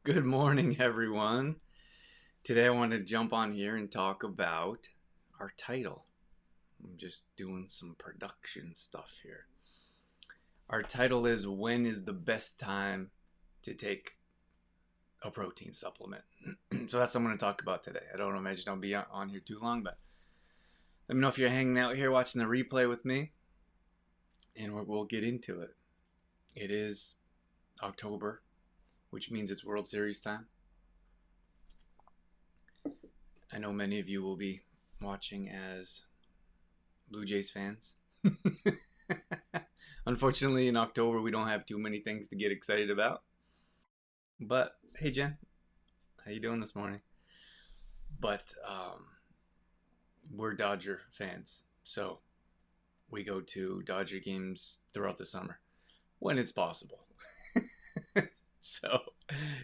Good morning, everyone. Today I want to jump on here and talk about our title. I'm just doing some production stuff here. Our title is When is the Best Time to Take a Protein Supplement? So that's what I'm going to talk about today. I don't imagine I'll be on here too long, but let me know if you're hanging out here watching the replay with me, and we'll get into it. It is October, which means it's World Series time. I know many of you will be watching as Blue Jays fans. Unfortunately, in October, we don't have too many things to get excited about. But hey, Jen, how you doing this morning? But we're Dodger fans, so we go to Dodger games throughout the summer when it's possible. So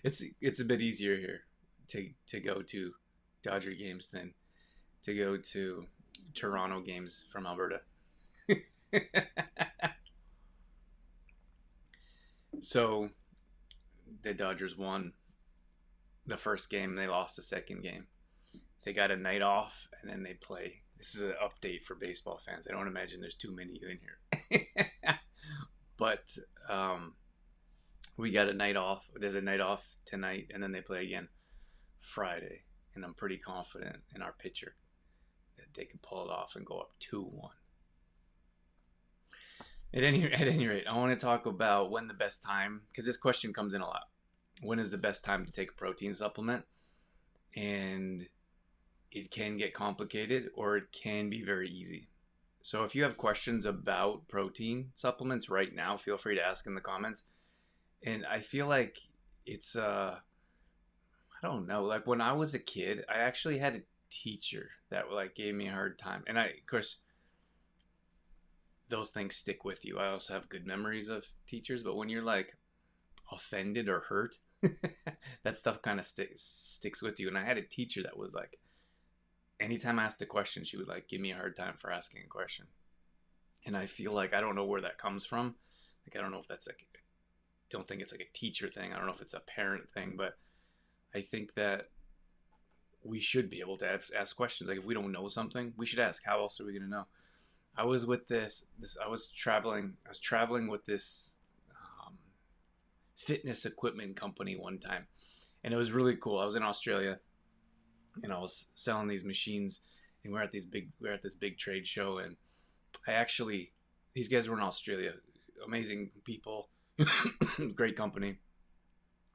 it's a bit easier here to go to Dodger games than to go to Toronto games from Alberta. So the Dodgers won the first game, they lost the second game. They got a night off, and then they play. This is an update for baseball fans. I don't imagine there's too many in here. But we got a night off. There's a night off tonight, and then they play again Friday. And I'm pretty confident in our pitcher that they can pull it off and go up 2-1. At any rate, I want to talk about when the best time, because this question comes in a lot. When is the best time to take a protein supplement? And it can get complicated or it can be very easy. So if you have questions about protein supplements right now, feel free to ask in the comments. And I feel like it's I don't know, like when I was a kid, I actually had a teacher that like gave me a hard time. And of course those things stick with you. I also have good memories of teachers, but when you're like offended or hurt, that stuff kind of sticks with you. And I had a teacher that was like, anytime I asked a question, she would like give me a hard time for asking a question. And I feel like I don't know where that comes from. Like I don't know if that's like, don't think it's like a teacher thing. I don't know if it's a parent thing, but I think that we should be able to ask questions. Like if we don't know something, we should ask. How else are we going to know? I was with I was traveling with this um, fitness equipment company one time, and it was really cool. I was in Australia, and I was selling these machines, and we're at this big trade show, and I actually these guys were in Australia, amazing people, great company,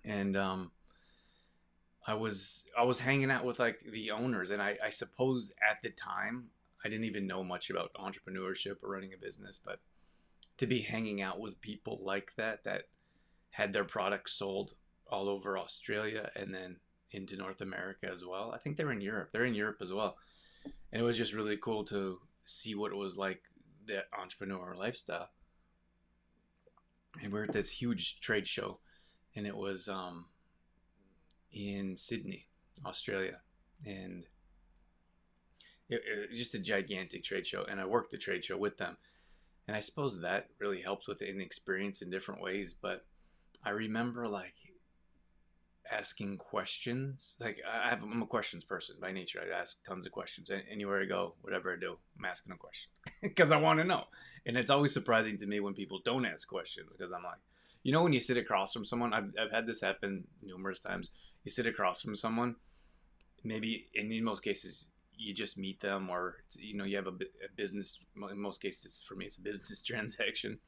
and I was hanging out with like the owners, and I suppose at the time I didn't even know much about entrepreneurship or running a business, but to be hanging out with people like that had their products sold all over Australia and then into North America as well. I think they're in Europe. They're in Europe as well. And it was just really cool to see what it was like, the entrepreneur lifestyle. And we're at this huge trade show, and it was in Sydney, Australia, and just a gigantic trade show. And I worked the trade show with them, and I suppose that really helped with an experience in different ways. But I remember like asking questions. Like I'm a questions person by nature. I ask tons of questions. Anywhere I go, whatever I do, I'm asking a question because I want to know. And it's always surprising to me when people don't ask questions because I'm like, when you sit across from someone, I've had this happen numerous times. You sit across from someone, maybe, and in most cases, you just meet them, or you have a business. In most cases, for me, it's a business transaction.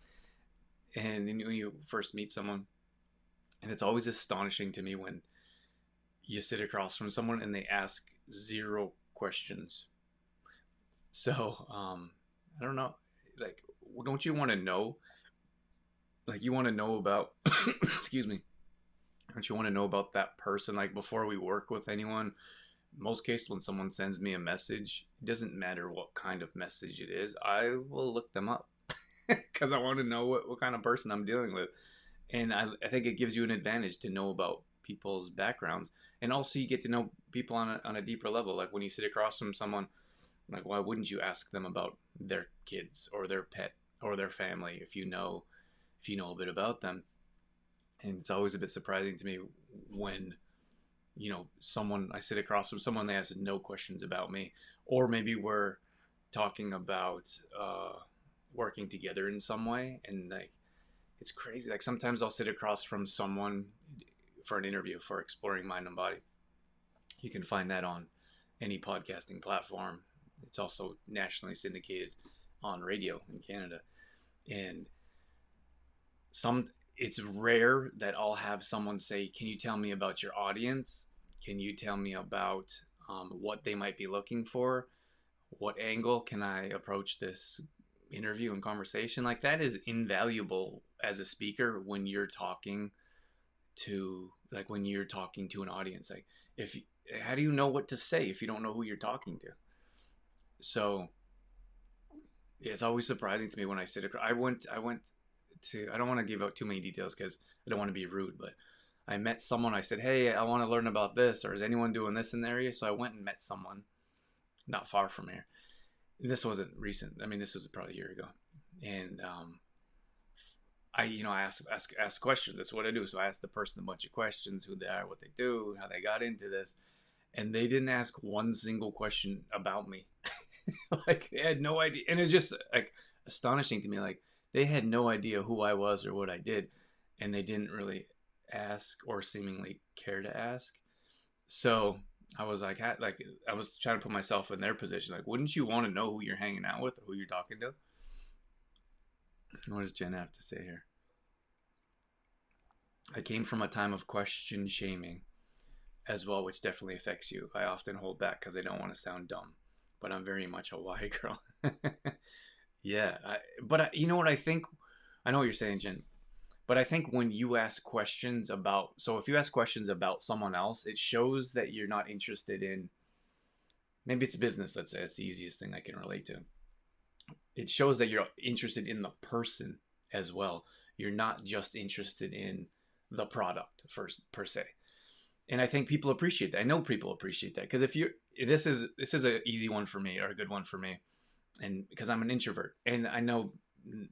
And when you first meet someone, and it's always astonishing to me when you sit across from someone and they ask zero questions. So, I don't know. Like, don't you want to know? Like, you want to know about, excuse me, don't you want to know about that person? Like, before we work with anyone, most cases, when someone sends me a message, it doesn't matter what kind of message it is, I will look them up because I want to know what kind of person I'm dealing with. And I think it gives you an advantage to know about people's backgrounds, and also you get to know people on a deeper level. Like when you sit across from someone, like why wouldn't you ask them about their kids or their pet or their family if you know a bit about them? And it's always a bit surprising to me when, someone, I sit across from someone, they ask no questions about me, or maybe we're talking about working together in some way, and like it's crazy. Like sometimes I'll sit across from someone for an interview for Exploring Mind and Body. You can find that on any podcasting platform. It's also nationally syndicated on radio in Canada. And some it's rare that I'll have someone say, "Can you tell me about your audience? Can you tell me about what they might be looking for? What angle can I approach this interview and conversation?" Like that is invaluable as a speaker when you're talking to an audience. Like if how do you know what to say if you don't know who you're talking to? So it's always surprising to me when I sit across. I went to. I don't want to give out too many details because I don't want to be rude, but I met someone. I said, "Hey, I want to learn about this, or is anyone doing this in the area?" So I went and met someone not far from here. And this wasn't recent. I mean, this was probably a year ago, and I ask questions. That's what I do. So I asked the person a bunch of questions: who they are, what they do, how they got into this, and they didn't ask one single question about me. Like they had no idea, and it's just like astonishing to me. Like they had no idea who I was or what I did, and they didn't really ask or seemingly care to ask. So I was like I was trying to put myself in their position. Like, wouldn't you want to know who you're hanging out with or who you're talking to? What does Jen have to say here? I came from a time of question shaming as well, which definitely affects you. I often hold back because I don't want to sound dumb, but I'm very much a why girl. Yeah, you know what I think? I know what you're saying, Jen. But I think when you ask questions about, so if you ask questions about someone else, it shows that you're not interested in. Maybe it's business. Let's say it's the easiest thing I can relate to. It shows that you're interested in the person as well. You're not just interested in the product first per se. And I think people appreciate that. I know people appreciate that because if you this is an easy one for me or a good one for me, and because I'm an introvert, and I know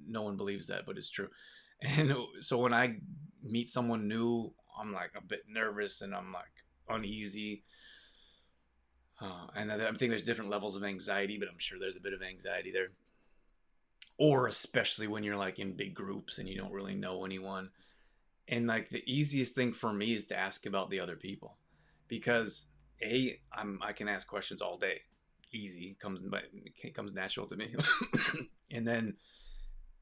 no one believes that, but it's true. And so when I meet someone new, I'm like a bit nervous and I'm like uneasy. And I think there's different levels of anxiety, but I'm sure there's a bit of anxiety there. Or especially when you're like in big groups and you don't really know anyone. And like the easiest thing for me is to ask about the other people, because I can ask questions all day, easy comes natural to me, and then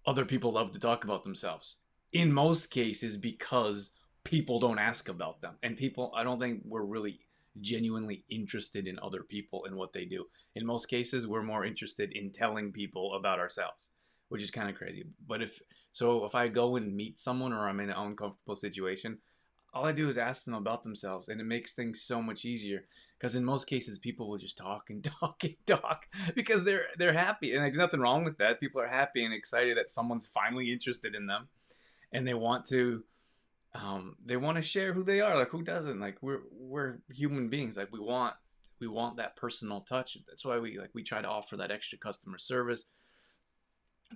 other people love to talk about themselves. In most cases, because people don't ask about them, and people I don't think we're really genuinely interested in other people and what they do. In most cases, we're more interested in telling people about ourselves, which is kind of crazy. But if I go and meet someone or I'm in an uncomfortable situation, all I do is ask them about themselves, and it makes things so much easier. Because in most cases, people will just talk and talk and talk because they're happy, and there's nothing wrong with that. People are happy and excited that someone's finally interested in them, and they want to share who they are. Like who doesn't? Like we're human beings. Like we want that personal touch. That's why we try to offer that extra customer service.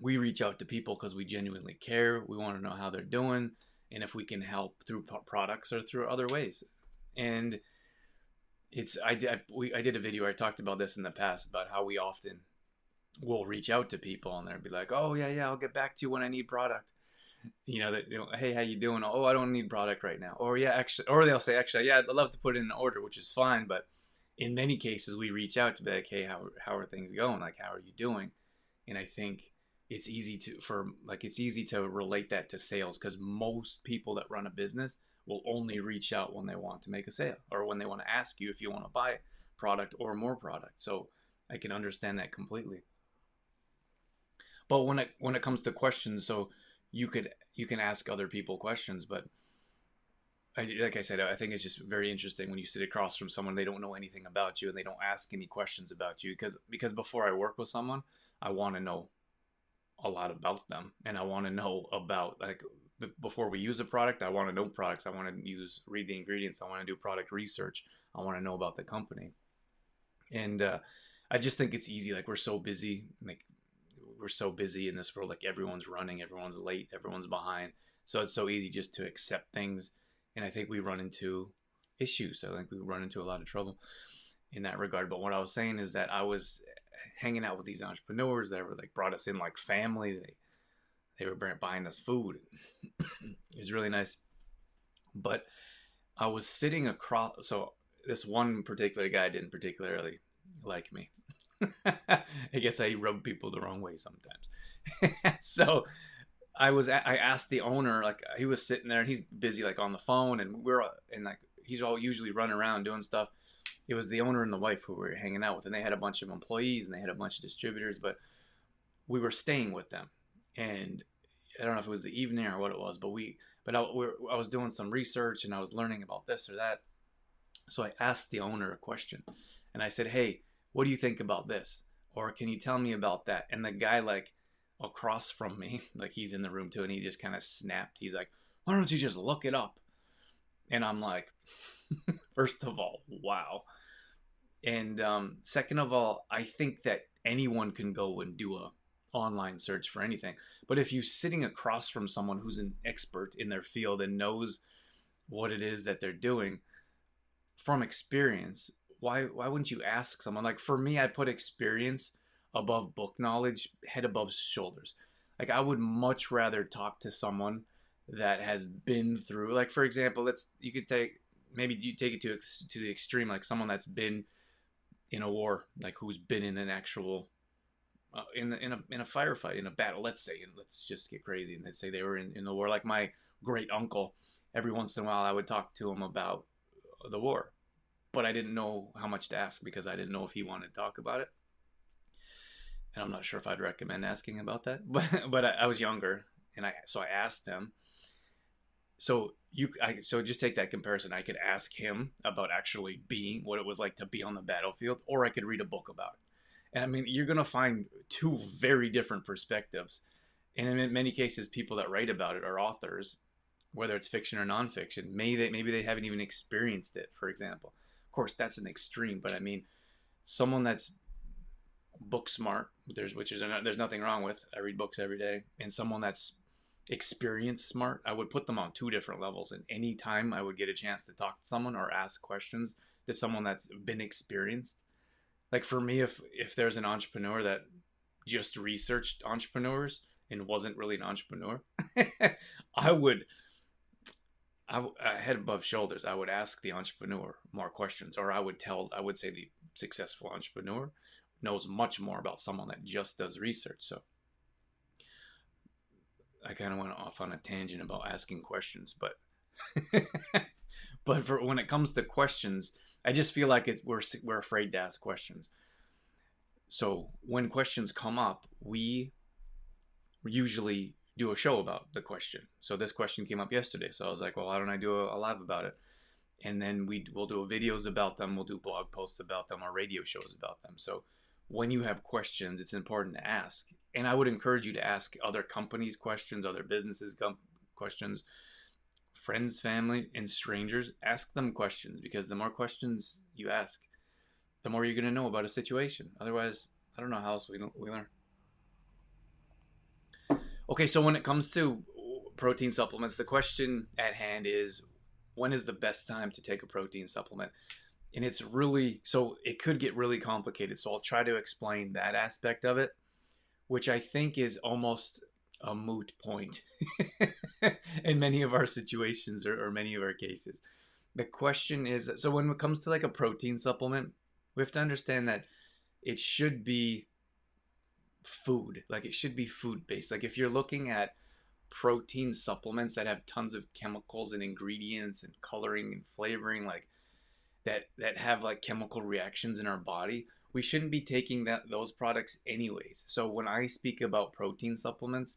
We reach out to people because we genuinely care. We want to know how they're doing, and if we can help through products or through other ways. And I did a video where I talked about this in the past about how we often will reach out to people and they'll be like, "Oh yeah, I'll get back to you when I need product." Hey, how you doing? Oh, I don't need product right now. Or yeah, actually, or they'll say, actually, yeah, I'd love to put in an order, which is fine. But in many cases, we reach out to be like, hey, how are things going? Like, how are you doing? And I think it's easy to relate that to sales, because most people that run a business will only reach out when they want to make a sale or when they want to ask you if you want to buy product or more product. So I can understand that completely. But when it comes to questions, so you can ask other people questions, but like I said, I think it's just very interesting when you sit across from someone, they don't know anything about you and they don't ask any questions about you, because before I work with someone, I want to know a lot about them, and I want to know about, like, before we use a product, I want to know products. I want to read the ingredients. I want to do product research. I want to know about the company. And I just think it's easy. Like we're so busy. Like we're so busy in this world. Like everyone's running, everyone's late, everyone's behind. So it's so easy just to accept things. And I think we run into issues. I think we run into a lot of trouble in that regard. But what I was saying is that I was hanging out with these entrepreneurs that were like brought us in like family. They were buying us food. It was really nice. But I was sitting across. So this one particular guy didn't particularly like me. I guess I rub people the wrong way sometimes. So I asked the owner, like he was sitting there and he's busy like on the phone, and like he's all usually running around doing stuff. It was the owner and the wife who we were hanging out with, and they had a bunch of employees and they had a bunch of distributors, but we were staying with them. And I don't know if it was the evening or what it was, but I was doing some research and I was learning about this or that. So I asked the owner a question, and I said, "Hey, what do you think about this? Or can you tell me about that?" And the guy, like across from me, like he's in the room too, and he just kind of snapped. He's like, "Why don't you just look it up?" And I'm like, first of all, wow. And second of all, I think that anyone can go and do a online search for anything. But if you're sitting across from someone who's an expert in their field and knows what it is that they're doing from experience, why wouldn't you ask someone? Like for me, I put experience above book knowledge, head above shoulders. Like I would much rather talk to someone that has been through, like for example, you could take, maybe you take it to the extreme, like someone that's been in a war, like who's been in an actual in a firefight, in a battle, let's say, and let's just get crazy, and let's say they were in the war. Like my great uncle, every once in a while I would talk to him about the war, but I didn't know how much to ask because I didn't know if he wanted to talk about it, and I'm not sure if I'd recommend asking about that. But I was younger, and I asked them. So just take that comparison. I could ask him about actually being, what it was like to be on the battlefield, or I could read a book about it. And I mean, you're gonna find two very different perspectives. And in many cases, people that write about it are authors, whether it's fiction or nonfiction. Maybe they haven't even experienced it. For example, of course, that's an extreme. But I mean, someone that's book smart, there's nothing wrong with. I read books every day, and someone that's experience smart, I would put them on two different levels. And anytime I would get a chance to talk to someone or ask questions to someone that's been experienced, like for me, if there's an entrepreneur that just researched entrepreneurs and wasn't really an entrepreneur, I would head above shoulders, I would ask the entrepreneur more questions, or I would say the successful entrepreneur knows much more about someone that just does research. So I kind of went off on a tangent about asking questions, but but for when it comes to questions, I just feel like we're afraid to ask questions. So when questions come up, we usually do a show about the question. So this question came up yesterday, so I was like, well, why don't I do a live about it? And then we'll do videos about them, we'll do blog posts about them, or radio shows about them. So when you have questions, it's important to ask. And I would encourage you to ask other companies questions, other businesses questions, friends, family, and strangers. Ask them questions, because the more questions you ask, the more you're going to know about a situation. Otherwise, I don't know how else we learn. Okay, so when it comes to protein supplements, the question at hand is, when is the best time to take a protein supplement? And it's really, so it could get really complicated. So I'll try to explain that aspect of it, which I think is almost a moot point in many of our situations, or many of our cases. The question is, so when it comes to like a protein supplement, we have to understand that it should be food. Like it should be food based. Like if you're looking at protein supplements that have tons of chemicals and ingredients and coloring and flavoring, like that have like chemical reactions in our body, we shouldn't be taking those products anyways. So when I speak about protein supplements,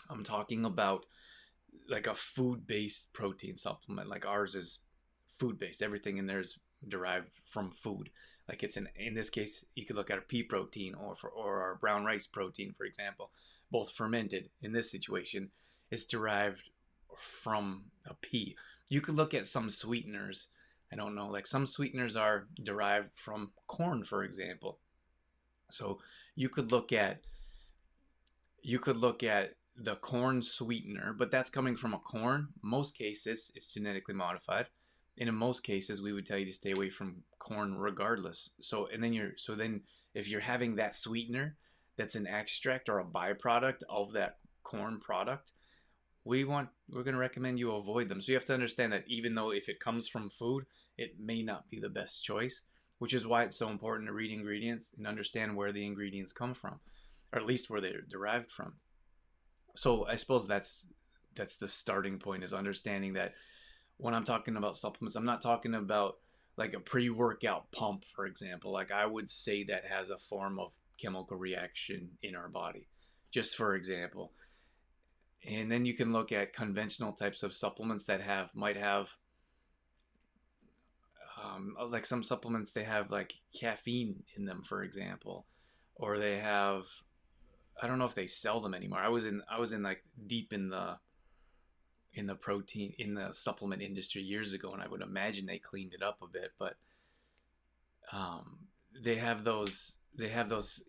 I'm talking about like a food-based protein supplement. Like ours is food-based. Everything in there is derived from food. Like it's in this case, you could look at a pea protein, or our brown rice protein, for example, both fermented. In this situation, it's derived from a pea. You could look at some sweeteners. I don't know, like some sweeteners are derived from corn, for example. So you could look at You could look at the corn sweetener, but that's coming from a corn. Most cases, it's genetically modified. And in most cases, we would tell you to stay away from corn regardless. So then if you're having that sweetener that's an extract or a byproduct of that corn product, we're going to recommend you avoid them. So you have to understand that even though if it comes from food, it may not be the best choice, which is why it's so important to read ingredients and understand where the ingredients come from, or at least where they're derived from. So I suppose that's the starting point, is understanding that when I'm talking about supplements, I'm not talking about like a pre-workout pump, for example. Like I would say that has a form of chemical reaction in our body, just for example. And then you can look at conventional types of supplements that might have like some supplements, they have like caffeine in them, for example, or they have, I don't know if they sell them anymore. I was in like deep in the protein in the supplement industry years ago, and I would imagine they cleaned it up a bit, but um, they have those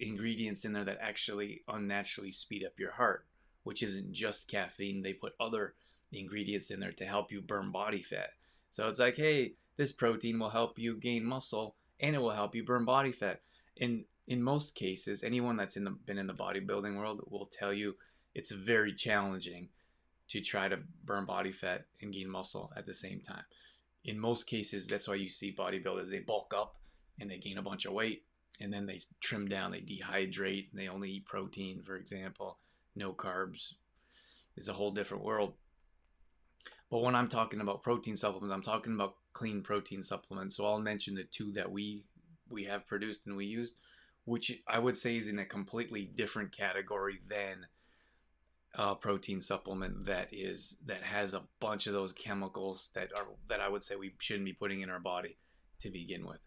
ingredients in there that actually unnaturally speed up your heart, which isn't just caffeine. They put other ingredients in there to help you burn body fat. So it's like, hey, this protein will help you gain muscle and it will help you burn body fat. In most cases, anyone that's been in the bodybuilding world will tell you it's very challenging to try to burn body fat and gain muscle at the same time. In most cases, that's why you see bodybuilders, they bulk up and they gain a bunch of weight, and then they trim down, they dehydrate, and they only eat protein, for example, no carbs. It's a whole different world. But when I'm talking about protein supplements, I'm talking about clean protein supplements. So I'll mention the two that we have produced and we used, which I would say is in a completely different category than a protein supplement that has a bunch of those chemicals that I would say we shouldn't be putting in our body to begin with.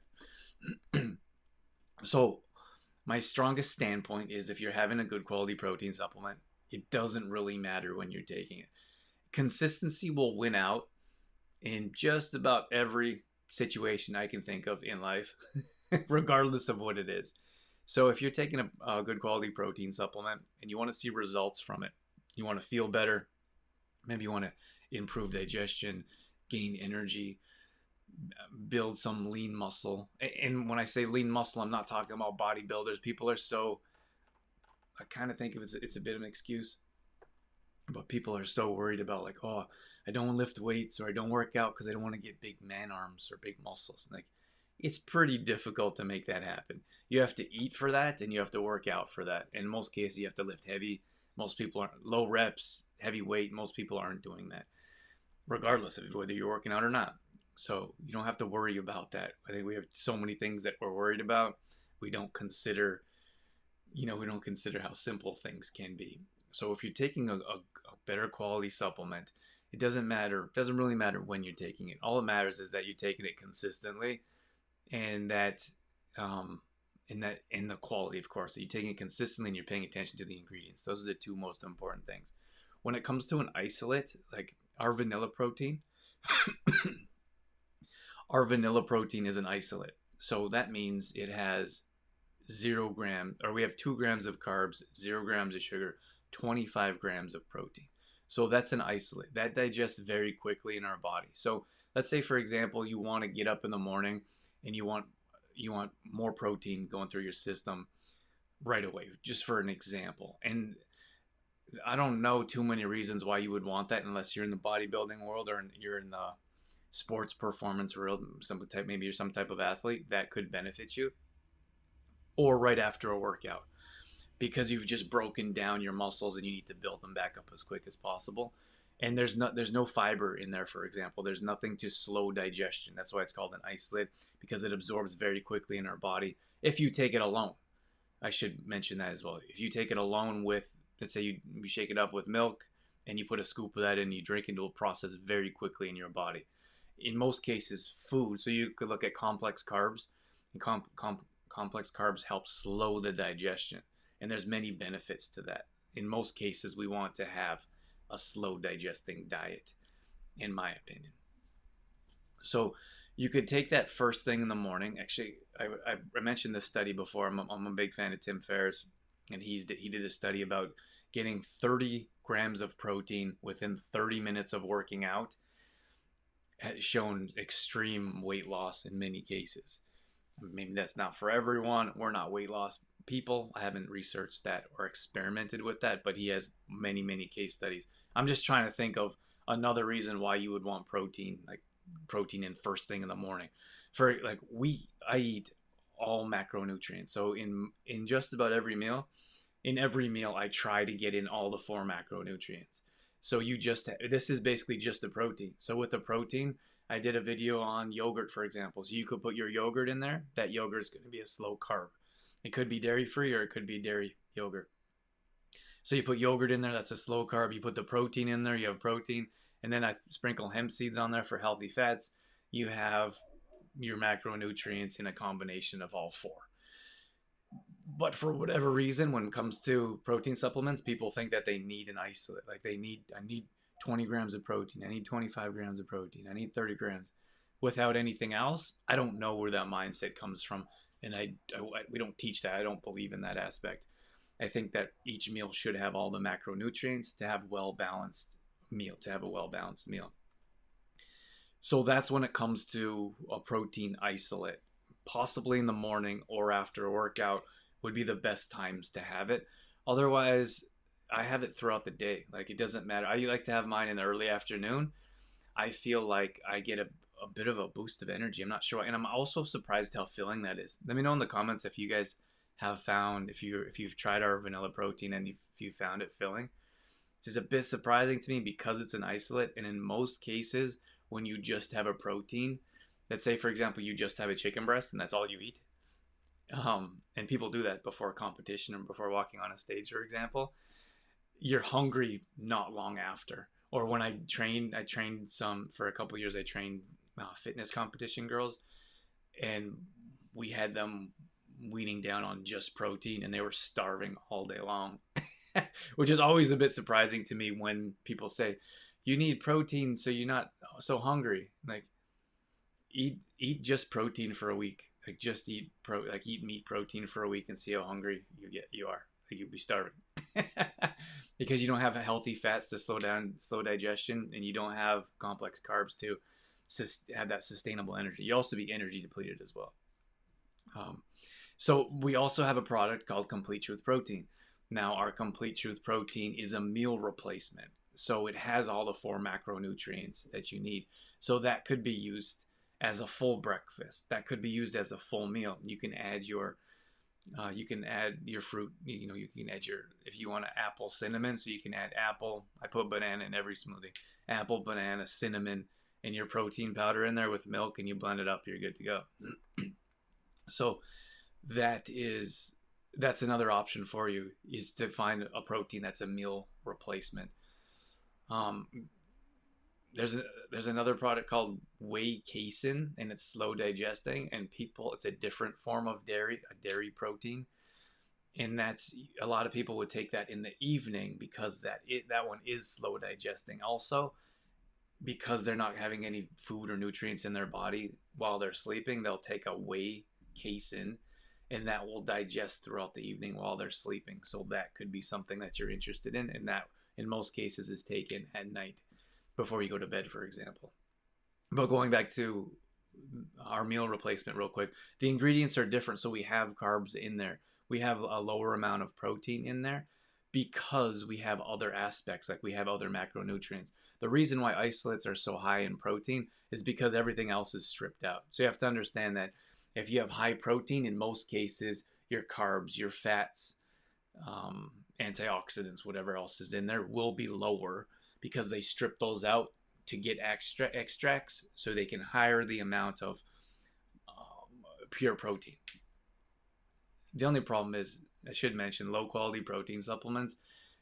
So my strongest standpoint is, if you're having a good quality protein supplement, it doesn't really matter when you're taking it. Consistency will win out in just about every situation I can think of in life, regardless of what it is. So if you're taking a good quality protein supplement and you want to see results from it, you want to feel better, maybe you want to improve digestion, gain energy, build some lean muscle. And when I say lean muscle, I'm not talking about bodybuilders. People are so, I kind of think of it's a bit of an excuse, but people are so worried about like, oh, I don't lift weights or I don't work out because I don't want to get big man arms or big muscles. Like, it's pretty difficult to make that happen. You have to eat for that and you have to work out for that. In most cases, you have to lift heavy. Most people aren't, low reps, heavy weight. Most people aren't doing that, regardless of whether you're working out or not. So you don't have to worry about that. I think we have so many things that we're worried about. We don't consider, we don't consider how simple things can be. So if you're taking a better quality supplement, it doesn't matter. It doesn't really matter when you're taking it. All it matters is that you're taking it consistently, and that, and the quality, of course. That you're taking it consistently and you're paying attention to the ingredients. Those are the two most important things. When it comes to an isolate, like our vanilla protein, our vanilla protein is an isolate. So that means it has 0 gram, or we have 2 grams of carbs, 0 grams of sugar, 25 grams of protein. So that's an isolate that digests very quickly in our body. So let's say, for example, you want to get up in the morning and you want more protein going through your system right away, just for an example. And I don't know too many reasons why you would want that, unless you're in the bodybuilding world or you're in the sports performance world, maybe you're some type of athlete that could benefit you, or right after a workout, because you've just broken down your muscles and you need to build them back up as quick as possible. And there's no fiber in there, for example. There's nothing to slow digestion. That's why it's called an isolate, because it absorbs very quickly in our body if you take it alone. I should mention that as well. If you take it alone with, let's say you shake it up with milk and you put a scoop of that in, you drink it, it will process very quickly in your body. In most cases, food. So you could look at complex carbs, and complex carbs help slow the digestion, and there's many benefits to that. In most cases, we want to have a slow digesting diet, in my opinion. So you could take that first thing in the morning. Actually, I mentioned this study before. I'm a big fan of Tim Ferriss, and he did a study about getting 30 grams of protein within 30 minutes of working out has shown extreme weight loss in many cases. Maybe that's not for everyone. We're not weight loss people. I haven't researched that or experimented with that, but he has many, many case studies. I'm just trying to think of another reason why you would want protein, like protein in first thing in the morning. For like I eat all macronutrients. So in just about every meal, I try to get in all the four macronutrients. So this is basically just a protein. So with the protein, I did a video on yogurt, for example. So you could put your yogurt in there. That yogurt is going to be a slow carb. It could be dairy free or it could be dairy yogurt. So you put yogurt in there, that's a slow carb. You put the protein in there, you have protein. And then I sprinkle hemp seeds on there for healthy fats. You have your macronutrients in a combination of all four. But for whatever reason, when it comes to protein supplements, people think that they need an isolate. Like I need 20 grams of protein. I need 25 grams of protein. I need 30 grams without anything else. I don't know where that mindset comes from. And we don't teach that. I don't believe in that aspect. I think that each meal should have all the macronutrients to have a well-balanced meal. So that's when it comes to a protein isolate. Possibly in the morning or after a workout would be the best times to have it. Otherwise, I have it throughout the day. Like it doesn't matter. I like to have mine in the early afternoon. I feel like I get a bit of a boost of energy. I'm not sure why. And I'm also surprised how filling that is. Let me know in the comments if you guys have found, if you've tried our vanilla protein and if you found it filling. It's a bit surprising to me because it's an isolate. And in most cases, when you just have a protein, let's say, for example, you just have a chicken breast and that's all you eat. And people do that before a competition or before walking on a stage, for example. You're hungry not long after. Or when I trained some for a couple of years. I trained fitness competition girls, and we had them weaning down on just protein, and they were starving all day long, which is always a bit surprising to me when people say you need protein so you're not so hungry. Like eat just protein for a week. Like just eat meat protein for a week and see how hungry you are. Like you'll be starving. Because you don't have healthy fats to slow digestion, and you don't have complex carbs to have that sustainable energy. You also be energy depleted as well. So we also have a product called Complete Truth Protein. Now our Complete Truth Protein is a meal replacement. So it has all the four macronutrients that you need. So that could be used as a full breakfast. That could be used as a full meal. You can add your fruit. You can add if you want an apple cinnamon, so you can add apple. I put banana in every smoothie. Apple, banana, cinnamon, and your protein powder in there with milk, and you blend it up. You're good to go. So that's another option for you, is to find a protein that's a meal replacement. There's another product called whey casein, and it's slow digesting, and it's a different form of a dairy protein, and that's a lot of people would take that in the evening because that one is slow digesting. Also, because they're not having any food or nutrients in their body while they're sleeping, they'll take a whey casein, and that will digest throughout the evening while they're sleeping. So that could be something that you're interested in, and that in most cases is taken at night before you go to bed, for example. But going back to our meal replacement real quick, the ingredients are different. So we have carbs in there. We have a lower amount of protein in there because we have other aspects, like we have other macronutrients. The reason why isolates are so high in protein is because everything else is stripped out. So you have to understand that if you have high protein, in most cases, your carbs, your fats, antioxidants, whatever else is in there will be lower, because they strip those out to get extracts so they can higher the amount of pure protein. The only problem is, I should mention, low quality protein supplements,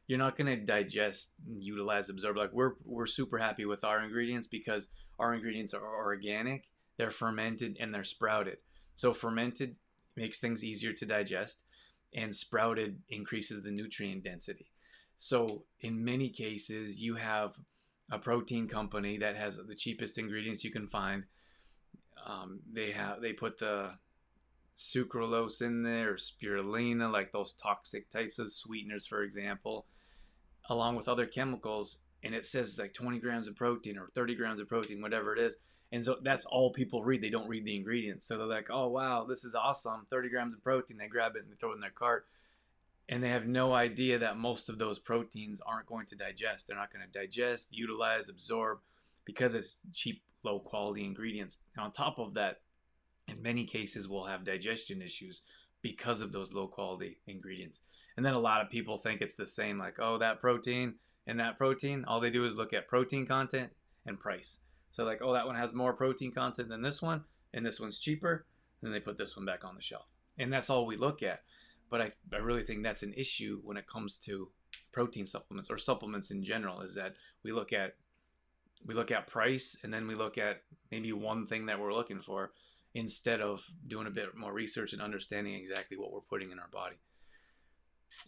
you're not going to digest, utilize, absorb. Like we're super happy with our ingredients because our ingredients are organic, they're fermented, and they're sprouted. So fermented makes things easier to digest, and sprouted increases the nutrient density. So in many cases, you have a protein company that has the cheapest ingredients you can find. They put the sucralose in there, or spirulina, like those toxic types of sweeteners, for example. along with other chemicals, and it says like 20 grams of protein or 30 grams of protein, whatever it is. And so that's all people read. They don't read the ingredients. So they're like, oh, wow, this is awesome. 30 grams of protein. They grab it and they throw it in their cart. And they have no idea that most of those proteins aren't going to digest. They're not going to digest, utilize, absorb, because it's cheap, low quality ingredients. And on top of that, in many cases, we'll have digestion issues because of those low quality ingredients. And then a lot of people think it's the same, like, oh, that protein and that protein, all they do is look at protein content and price. So like, oh, that one has more protein content than this one, and this one's cheaper, and then they put this one back on the shelf. And that's all we look at. But I really think that's an issue when it comes to protein supplements or supplements in general, is that we look at price, and then we look at maybe one thing that we're looking for, instead of doing a bit more research and understanding exactly what we're putting in our body.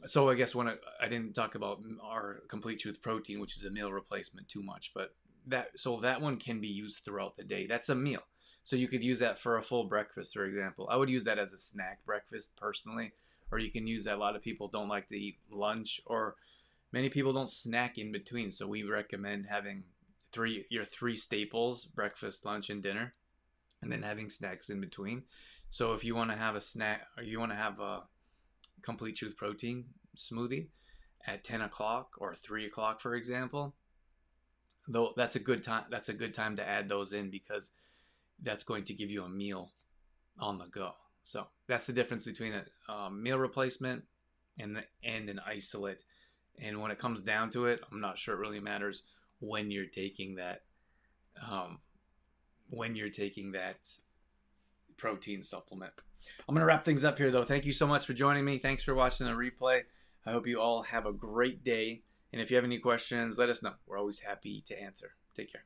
So I guess when I didn't talk about our Complete Truth protein, which is a meal replacement, too much, but that one can be used throughout the day. That's a meal. So you could use that for a full breakfast, for example. I would use that as a snack breakfast personally, or you can use that. A lot of people don't like to eat lunch, or many people don't snack in between. So we recommend having your three staples: breakfast, lunch, and dinner, and then having snacks in between. So if you want to have a snack, or you want to have a Complete Truth protein smoothie at 10 o'clock or 3 o'clock, for example, though that's a good time to add those in, because that's going to give you a meal on the go. So that's the difference between a meal replacement and an isolate. And when it comes down to it, I'm not sure it really matters when you're taking that protein supplement. I'm going to wrap things up here, though. Thank you so much for joining me. Thanks for watching the replay. I hope you all have a great day. And if you have any questions, let us know. We're always happy to answer. Take care.